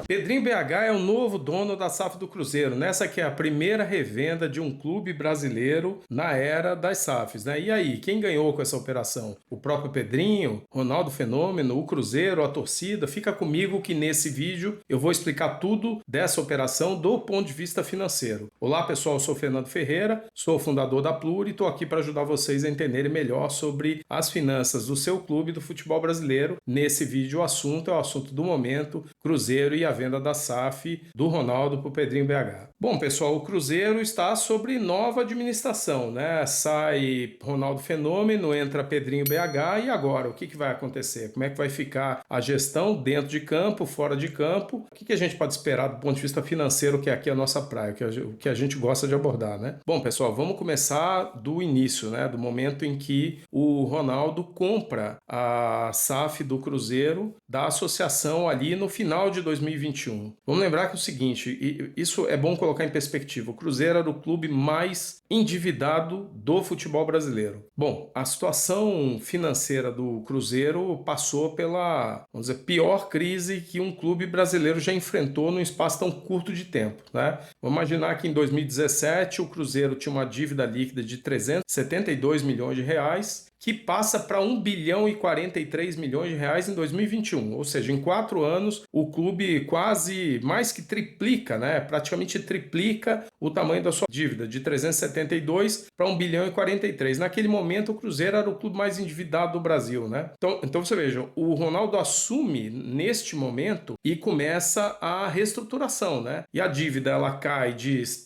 Pedrinho BH é o novo dono da SAF do Cruzeiro. Nessa que é a primeira revenda de um clube brasileiro na era das SAFs, né? E aí, quem ganhou com essa operação? O próprio Pedrinho, Ronaldo Fenômeno, o Cruzeiro, a torcida? Fica comigo que nesse vídeo eu vou explicar tudo dessa operação do ponto de vista financeiro. Olá pessoal, eu sou Fernando Ferreira, sou o fundador da Pluri e estou aqui para ajudar vocês a entenderem melhor sobre as finanças do seu clube do futebol brasileiro. Nesse vídeo o assunto é o assunto do momento, Cruzeiro e a venda da SAF do Ronaldo para o Pedrinho BH. Bom, pessoal, o Cruzeiro está sobre nova administração, né? Sai Ronaldo Fenômeno, entra Pedrinho BH e agora, o que vai acontecer? Como é que vai ficar a gestão dentro de campo, fora de campo? O que a gente pode esperar do ponto de vista financeiro, que é aqui a nossa praia, o que a gente gosta de abordar, né? Bom, pessoal, vamos começar do início, né? Do momento em que o Ronaldo compra a SAF do Cruzeiro da associação ali no final de 2021. Vamos lembrar que é o seguinte, isso é bom colocar em perspectiva, o Cruzeiro era o clube mais endividado do futebol brasileiro. Bom, a situação financeira do Cruzeiro passou pela, vamos dizer, pior crise que um clube brasileiro já enfrentou num espaço tão curto de tempo, né? Vamos imaginar que em 2017 o Cruzeiro tinha uma dívida líquida de 372 milhões de reais, que passa para 1 bilhão e 43 milhões de reais em 2021. Ou seja, em 4 anos, o clube quase mais que triplica, né? Praticamente triplica o tamanho da sua dívida, de 372 para 1 bilhão e 43. Naquele momento, o Cruzeiro era o clube mais endividado do Brasil, né? Então você veja, o Ronaldo assume neste momento e começa a reestruturação, né? E a dívida, ela cai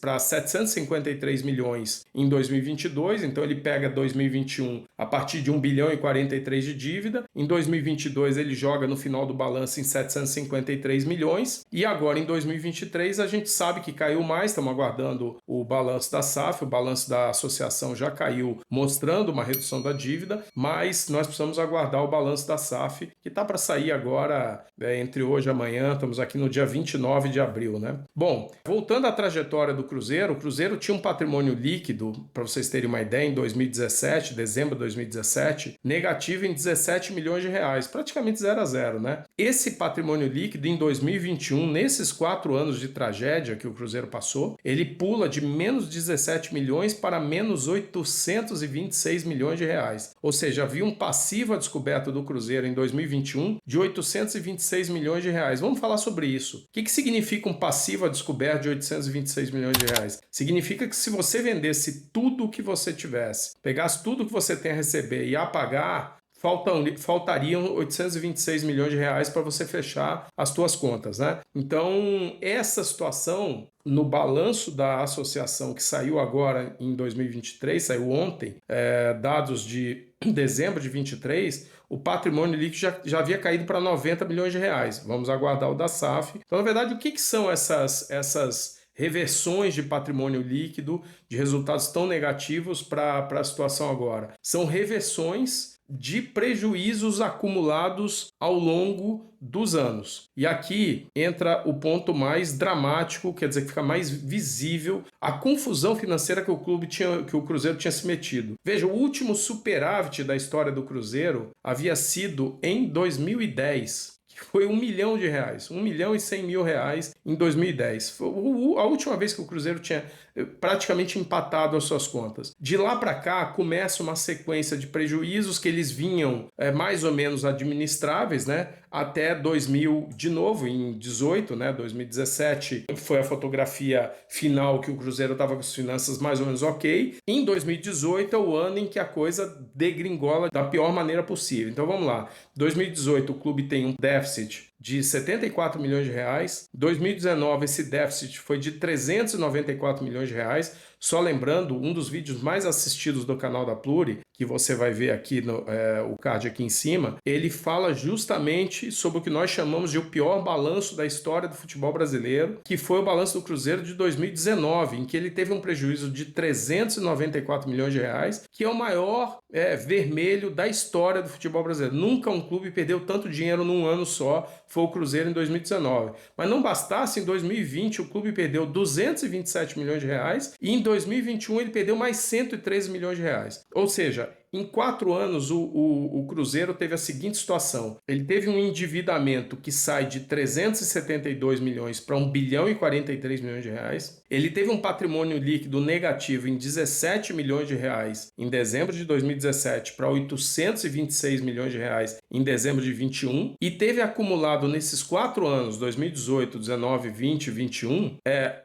para 753 milhões em 2022, então ele pega 2021 a partir de 1 bilhão e 43 de dívida. Em 2022 ele joga no final do balanço em 753 milhões. E agora em 2023 a gente sabe que caiu mais, estamos aguardando o balanço da SAF, o balanço da associação já caiu, mostrando uma redução da dívida, mas nós precisamos aguardar o balanço da SAF, que está para sair agora entre hoje e amanhã, estamos aqui no dia 29 de abril, né? Bom, voltando à trajetória do Cruzeiro, o Cruzeiro tinha um patrimônio líquido, para vocês terem uma ideia, em 2017, dezembro de 2017, negativo em 17 milhões de reais, praticamente 0 a 0, né? Esse patrimônio líquido em 2021, nesses 4 anos de tragédia que o Cruzeiro passou, ele pula de menos 17 milhões para menos 826 milhões de reais. Ou seja, havia um passivo a descoberto do Cruzeiro em 2021 de 826 milhões de reais. Vamos falar sobre isso. O que significa um passivo a descoberto de 826 milhões de reais? Significa que se você vendesse tudo o que você tivesse, pegasse tudo que você tem a receber e a pagar, faltariam 826 milhões de reais para você fechar as suas contas, né? Então, essa situação, no balanço da associação que saiu agora em 2023, saiu ontem, dados de dezembro de 23, o patrimônio líquido já havia caído para 90 milhões de reais. Vamos aguardar o da SAF. Então, na verdade, o que são essas reversões de patrimônio líquido, de resultados tão negativos para a situação agora? São reversões de prejuízos acumulados ao longo dos anos. E aqui entra o ponto mais dramático, quer dizer, que fica mais visível a confusão financeira que o Cruzeiro tinha se metido. Veja, o último superávit da história do Cruzeiro havia sido em 2010. Foi 1 milhão de reais, 1 milhão e 100 mil reais em 2010. Foi a última vez que o Cruzeiro tinha praticamente empatado as suas contas. De lá para cá começa uma sequência de prejuízos que eles vinham mais ou menos administráveis, né? Até 2000, de novo, em 18, né? 2017 foi a fotografia final que o Cruzeiro estava com as finanças mais ou menos ok. Em 2018 é o ano em que a coisa degringola da pior maneira possível. Então vamos lá. 2018 o clube tem um déficit de 74 milhões de reais. 2019 esse déficit foi de 394 milhões de reais. Só lembrando, um dos vídeos mais assistidos do canal da Pluri, que você vai ver aqui o card aqui em cima, ele fala justamente sobre o que nós chamamos de o pior balanço da história do futebol brasileiro, que foi o balanço do Cruzeiro de 2019, em que ele teve um prejuízo de 394 milhões de reais, que é o maior vermelho da história do futebol brasileiro. Nunca um clube perdeu tanto dinheiro num ano só, foi o Cruzeiro em 2019. Mas não bastasse, em 2020 o clube perdeu 227 milhões de reais e em 2021 ele perdeu mais 113 milhões de reais. Ou seja, Em 4 anos, o Cruzeiro teve a seguinte situação. Ele teve um endividamento que sai de 372 milhões para 1 bilhão e 43 milhões de reais. Ele teve um patrimônio líquido negativo em 17 milhões de reais em dezembro de 2017 para 826 milhões de reais em dezembro de 21 e teve acumulado nesses 4 anos, 2018, 19, 20 e 21,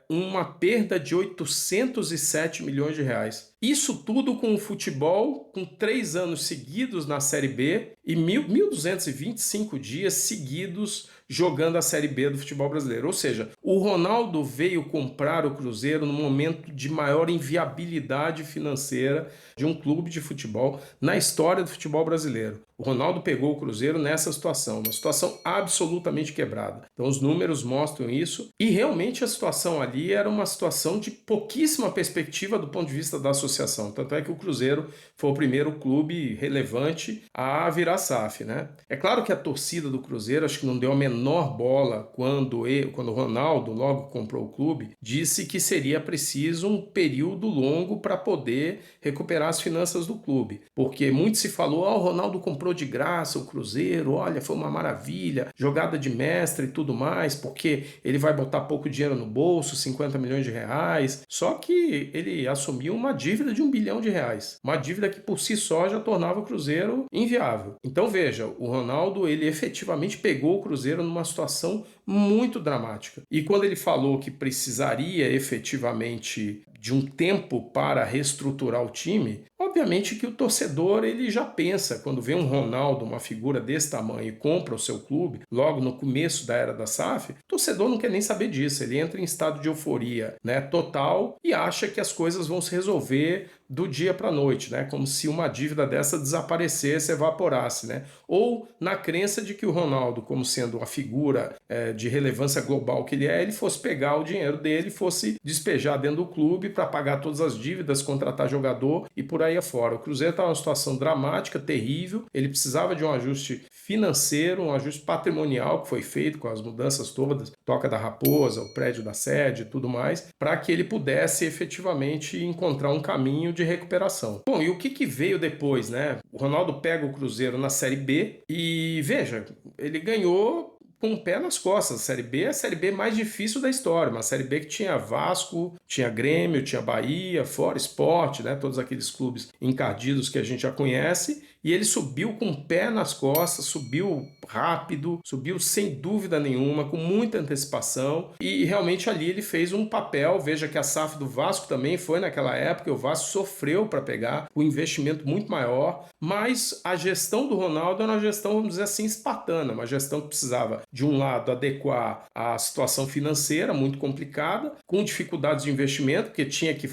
uma perda de 807 milhões de reais. Isso tudo com o futebol, com 3 anos seguidos na Série B e 1.225 dias seguidos jogando a Série B do futebol brasileiro. Ou seja, o Ronaldo veio comprar o Cruzeiro no momento de maior inviabilidade financeira de um clube de futebol na história do futebol brasileiro. O Ronaldo pegou o Cruzeiro nessa situação, uma situação absolutamente quebrada. Então os números mostram isso e realmente a situação ali era uma situação de pouquíssima perspectiva do ponto de vista da associação. Tanto é que o Cruzeiro foi o primeiro clube relevante a virar SAF, né? É claro que a torcida do Cruzeiro acho que não deu a menor bola quando o Ronaldo logo comprou o clube, disse que seria preciso um período longo para poder recuperar as finanças do clube. Porque muito se falou, o Ronaldo comprou de graça o Cruzeiro, olha, foi uma maravilha, jogada de mestre e tudo mais, porque ele vai botar pouco dinheiro no bolso, 50 milhões de reais. Só que ele assumiu uma dívida de 1 bilhão de reais. Uma dívida que por si só já tornava o Cruzeiro inviável. Então veja, o Ronaldo, ele efetivamente pegou o Cruzeiro numa situação muito dramática. E quando ele falou que precisaria efetivamente de um tempo para reestruturar o time, obviamente que o torcedor ele já pensa, quando vê um Ronaldo, uma figura desse tamanho, e compra o seu clube, logo no começo da era da SAF, o torcedor não quer nem saber disso, ele entra em estado de euforia, né, total e acha que as coisas vão se resolver do dia para a noite, né? Como se uma dívida dessa desaparecesse, evaporasse, né? Ou na crença de que o Ronaldo, como sendo a figura de relevância global que ele fosse pegar o dinheiro dele, fosse despejar dentro do clube para pagar todas as dívidas, contratar jogador e por aí afora. O Cruzeiro estava numa situação dramática, terrível, ele precisava de um ajuste financeiro, um ajuste patrimonial que foi feito com as mudanças todas, Toca da Raposa, o prédio da sede e tudo mais, para que ele pudesse efetivamente encontrar um caminho de recuperação. Bom, e o que veio depois, né? O Ronaldo pega o Cruzeiro na Série B e, veja, ele ganhou com o pé nas costas. A Série B é a Série B mais difícil da história, uma Série B que tinha Vasco, tinha Grêmio, tinha Bahia, fora Sport, né? Todos aqueles clubes encardidos que a gente já conhece, e ele subiu com o pé nas costas, subiu rápido, subiu sem dúvida nenhuma, com muita antecipação, e realmente ali ele fez um papel. Veja que a SAF do Vasco também foi naquela época, o Vasco sofreu para pegar um investimento muito maior, mas a gestão do Ronaldo era uma gestão, vamos dizer assim, espartana, uma gestão que precisava, de um lado, adequar a situação financeira muito complicada, com dificuldades de investimento, porque tinha que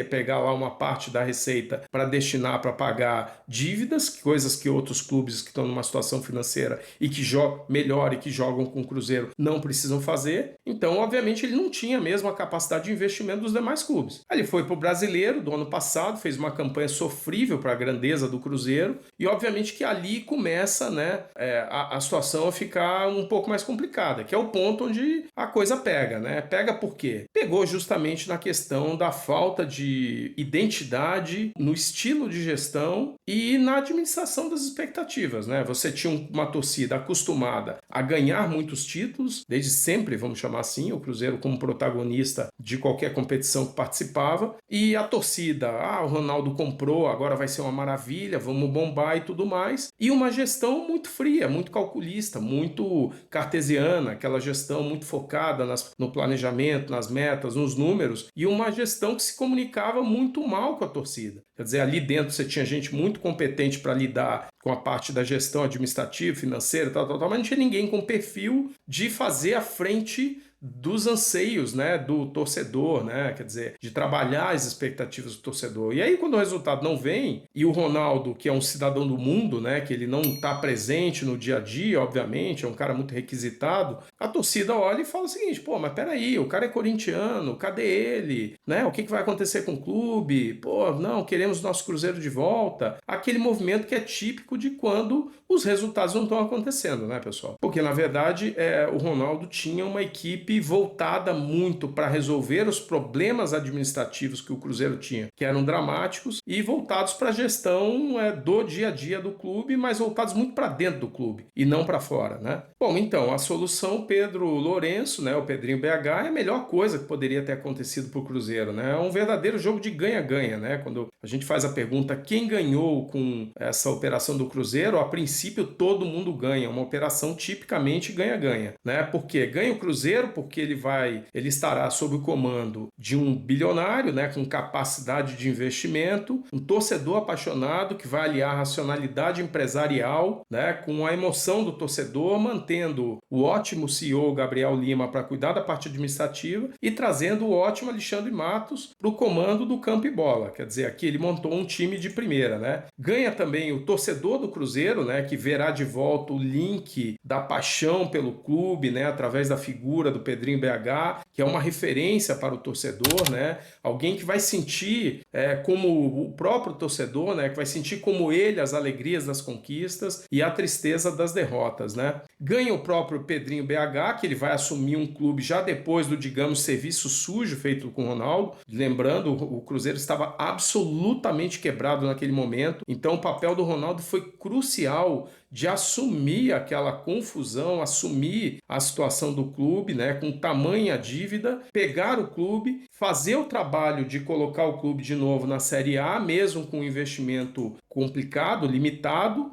pegar lá uma parte da receita para destinar para pagar dívidas, coisas que outros clubes que estão numa situação financeira e que melhor e que jogam com o Cruzeiro não precisam fazer. Então, obviamente, ele não tinha mesmo a capacidade de investimento dos demais clubes. Aí ele foi para o Brasileiro do ano passado, fez uma campanha sofrível para a grandeza do Cruzeiro e, obviamente, que ali começa, né, a situação a ficar um pouco mais complicada, que é o ponto onde a coisa pega, né? Pega por quê? Pegou justamente na questão da falta de identidade no estilo de gestão e na administração das expectativas, né? Você tinha uma torcida acostumada a ganhar muitos títulos, desde sempre, vamos chamar assim, o Cruzeiro como protagonista de qualquer competição que participava, e a torcida, o Ronaldo comprou, agora vai ser uma maravilha, vamos bombar e tudo mais, e uma gestão muito fria, muito calculista, muito cartesiana, aquela gestão muito focada no planejamento, nas metas, nos números, e uma gestão que se comunicava muito mal com a torcida. Quer dizer, ali dentro você tinha gente muito competente para lidar com a parte da gestão administrativa, financeira, tal, mas não tinha ninguém com perfil de fazer à frente dos anseios, né, do torcedor, né, quer dizer, de trabalhar as expectativas do torcedor. E aí quando o resultado não vem, e o Ronaldo, que é um cidadão do mundo, né, que ele não está presente no dia a dia, obviamente, é um cara muito requisitado, a torcida olha e fala o seguinte, pô, mas peraí, o cara é corintiano, cadê ele? Né, o que vai acontecer com o clube? Pô, não, queremos nosso Cruzeiro de volta. Aquele movimento que é típico de quando os resultados não estão acontecendo, né, pessoal? Porque, na verdade, o Ronaldo tinha uma equipe equipe voltada muito para resolver os problemas administrativos que o Cruzeiro tinha, que eram dramáticos, e voltados para a gestão do dia a dia do clube, mas voltados muito para dentro do clube e não para fora, né? Bom, então, a solução Pedro Lourenço, né, o Pedrinho BH, é a melhor coisa que poderia ter acontecido para o Cruzeiro, né? É um verdadeiro jogo de ganha-ganha, né? Quando a gente faz a pergunta quem ganhou com essa operação do Cruzeiro, a princípio todo mundo ganha, uma operação tipicamente ganha-ganha, né? Por quê? Ganha o Cruzeiro porque ele estará sob o comando de um bilionário, né, com capacidade de investimento, um torcedor apaixonado que vai aliar a racionalidade empresarial, né, com a emoção do torcedor, mantendo o ótimo CEO Gabriel Lima para cuidar da parte administrativa e trazendo o ótimo Alexandre Matos para o comando do campo e bola. Quer dizer, aqui ele montou um time de primeira, né? Ganha também o torcedor do Cruzeiro, né, que verá de volta o link da paixão pelo clube, né, através da figura do Pedrinho BH, que é uma referência para o torcedor, né? Alguém que vai sentir como o próprio torcedor, né, que vai sentir como ele as alegrias das conquistas e a tristeza das derrotas, né? Ganha o próprio Pedrinho BH, que ele vai assumir um clube já depois do, digamos, serviço sujo feito com o Ronaldo. Lembrando, o Cruzeiro estava absolutamente quebrado naquele momento, então o papel do Ronaldo foi crucial de assumir aquela confusão, assumir a situação do clube, né, com tamanha dívida, pegar o clube, fazer o trabalho de colocar o clube de novo na Série A, mesmo com um investimento complicado, limitado,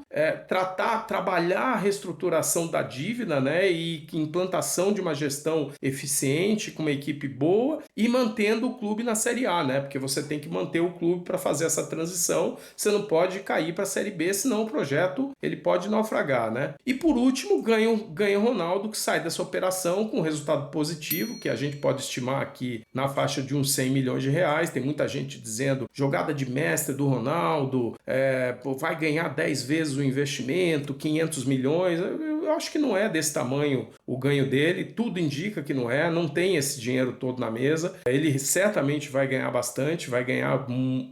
trabalhar a reestruturação da dívida, né, e implantação de uma gestão eficiente, com uma equipe boa e mantendo o clube na Série A, né, porque você tem que manter o clube para fazer essa transição, você não pode cair para a Série B, senão o projeto ele pode naufragar, né? E por último, ganha o Ronaldo, que sai dessa operação com um resultado positivo, que a gente pode estimar aqui na faixa de uns 100 milhões de reais. Tem muita gente dizendo jogada de mestre do Ronaldo, vai ganhar 10 vezes o investimento, 500 milhões. Eu acho que não é desse tamanho o ganho dele, tudo indica que não tem esse dinheiro todo na mesa. Ele certamente vai ganhar bastante, vai ganhar uma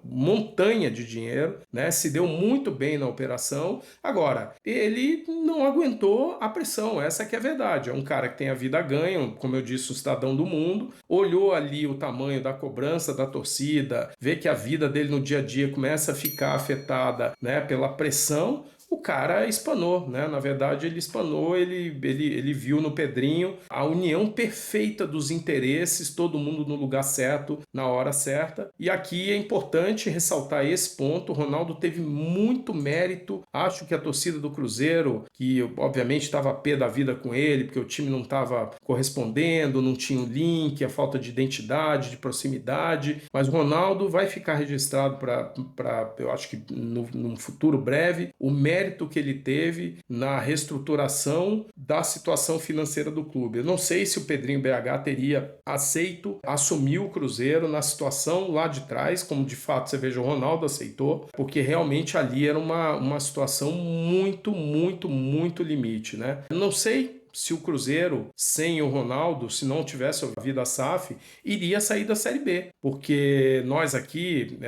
montanha de dinheiro, né? Se deu muito bem na operação. Agora, ele não aguentou a pressão, essa que é a verdade. É um cara que tem a vida ganha, como eu disse, um cidadão do mundo, olhou ali o tamanho da cobrança da torcida, vê que a vida dele no dia a dia começa a ficar afetada, né, pela pressão. O cara espanou, né? Na verdade, ele espanou, ele viu no Pedrinho a união perfeita dos interesses, todo mundo no lugar certo, na hora certa. E aqui é importante ressaltar esse ponto. O Ronaldo teve muito mérito. Acho que a torcida do Cruzeiro, que obviamente estava a pé da vida com ele, porque o time não estava correspondendo, não tinha um link, a falta de identidade, de proximidade. Mas o Ronaldo vai ficar registrado para eu acho que num futuro breve, o mérito que ele teve na reestruturação da situação financeira do clube. Eu não sei se o Pedrinho BH teria aceito assumir o Cruzeiro na situação lá de trás, como de fato você veja o Ronaldo aceitou, porque realmente ali era uma situação muito, muito, muito limite, né? Eu não sei se o Cruzeiro, sem o Ronaldo, se não tivesse ouvido a SAF, iria sair da Série B, porque nós aqui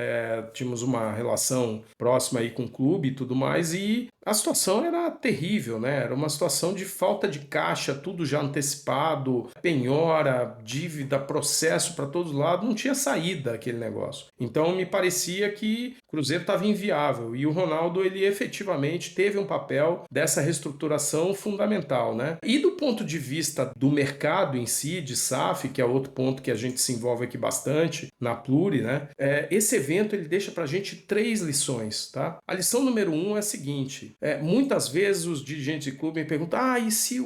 tínhamos uma relação próxima aí com o clube e tudo mais, e a situação era terrível, né? Era uma situação de falta de caixa, tudo já antecipado, penhora, dívida, processo para todos os lados, não tinha saída aquele negócio. Então me parecia que o Cruzeiro estava inviável e o Ronaldo, ele efetivamente teve um papel dessa reestruturação fundamental, né? E do ponto de vista do mercado em si, de SAF, que é outro ponto que a gente se envolve aqui bastante, na Pluri, né? Esse evento ele deixa para a gente 3 lições, tá? A lição número 1 é a seguinte: muitas vezes os dirigentes de clube me perguntam: e se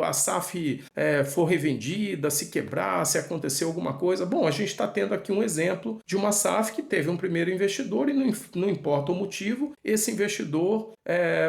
a SAF for revendida, se quebrar, se acontecer alguma coisa? Bom, a gente está tendo aqui um exemplo de uma SAF que teve um primeiro investidor e não importa o motivo, esse investidor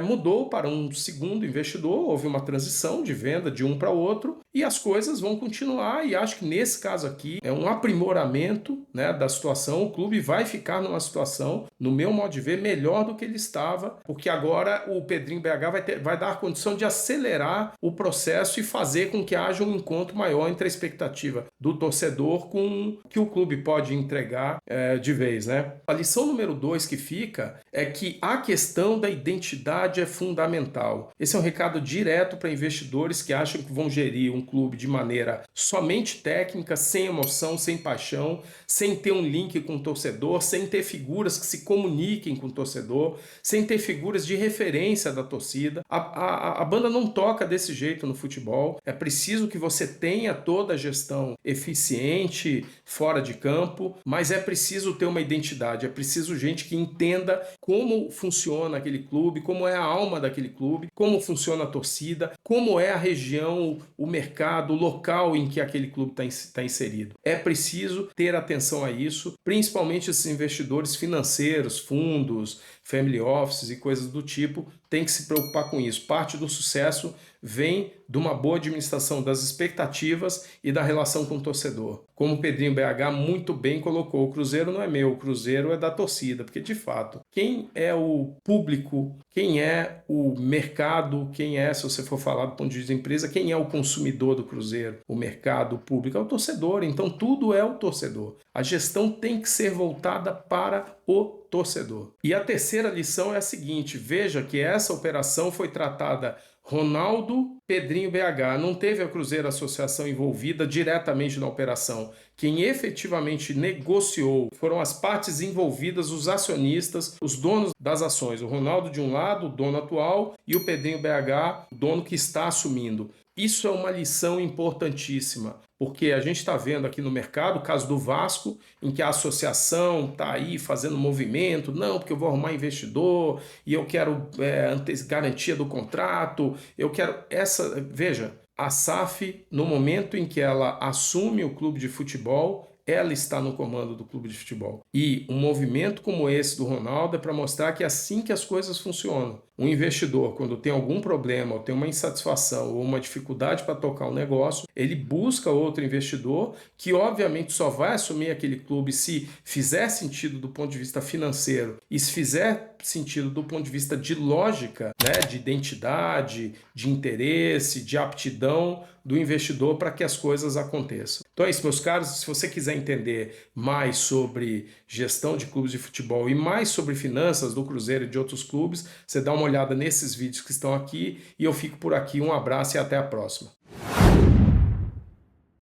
mudou para um segundo investidor, houve uma transição de venda de um para outro e as coisas vão continuar, e acho que nesse caso aqui é um aprimoramento, né, da situação. O clube vai ficar numa situação, no meu modo de ver, melhor do que ele estava, porque agora o Pedrinho BH vai dar condição de acelerar o processo e fazer com que haja um encontro maior entre a expectativa do torcedor com o que o clube pode entregar de vez, né? A lição número 2 que fica é que a questão da identidade é fundamental. Esse é um recado direto para investidores que acham que vão gerir um clube de maneira somente técnica, sem emoção, sem paixão, sem ter um link com o torcedor, sem ter figuras que se comuniquem com o torcedor, sem ter figuras de referência da torcida. A banda não toca desse jeito no futebol. É preciso que você tenha toda a gestão eficiente fora de campo, mas é preciso ter uma identidade, é preciso gente que entenda como funciona aquele clube, como é a alma daquele clube, como funciona a torcida, como é a região, o mercado, o local em que aquele clube está inserido. É preciso ter atenção a isso, principalmente esses investidores financeiros, fundos, family offices e coisas do tipo, tem que se preocupar com isso. Parte do sucesso vem de uma boa administração das expectativas e da relação com o torcedor. Como o Pedrinho BH muito bem colocou, o Cruzeiro não é meu, o Cruzeiro é da torcida, porque de fato, quem é o público, quem é o mercado, quem é, se você for falar do ponto de vista da empresa, quem é o consumidor do Cruzeiro, o mercado, o público, é o torcedor, então tudo é o torcedor. A gestão tem que ser voltada para o torcedor. E a terceira lição é a seguinte, veja que essa operação foi tratada Ronaldo, Pedrinho BH, não teve a Cruzeiro Associação envolvida diretamente na operação. Quem efetivamente negociou foram as partes envolvidas, os acionistas, os donos das ações. O Ronaldo de um lado, o dono atual, e o Pedrinho BH, o dono que está assumindo. Isso é uma lição importantíssima, porque a gente está vendo aqui no mercado o caso do Vasco, em que a associação está aí fazendo movimento, não, porque eu vou arrumar investidor e eu quero garantia do contrato, eu quero essa... Veja, a SAF, no momento em que ela assume o clube de futebol, ela está no comando do clube de futebol. E um movimento como esse do Ronaldo é para mostrar que é assim que as coisas funcionam. Um investidor, quando tem algum problema, ou tem uma insatisfação, ou uma dificuldade para tocar um negócio, ele busca outro investidor que obviamente só vai assumir aquele clube se fizer sentido do ponto de vista financeiro e se fizer sentido do ponto de vista de lógica, né, de identidade, de interesse, de aptidão do investidor para que as coisas aconteçam. Então é isso, meus caros. Se você quiser entender mais sobre gestão de clubes de futebol e mais sobre finanças do Cruzeiro e de outros clubes, você dá uma olhada nesses vídeos que estão aqui e eu fico por aqui. Um abraço e até a próxima.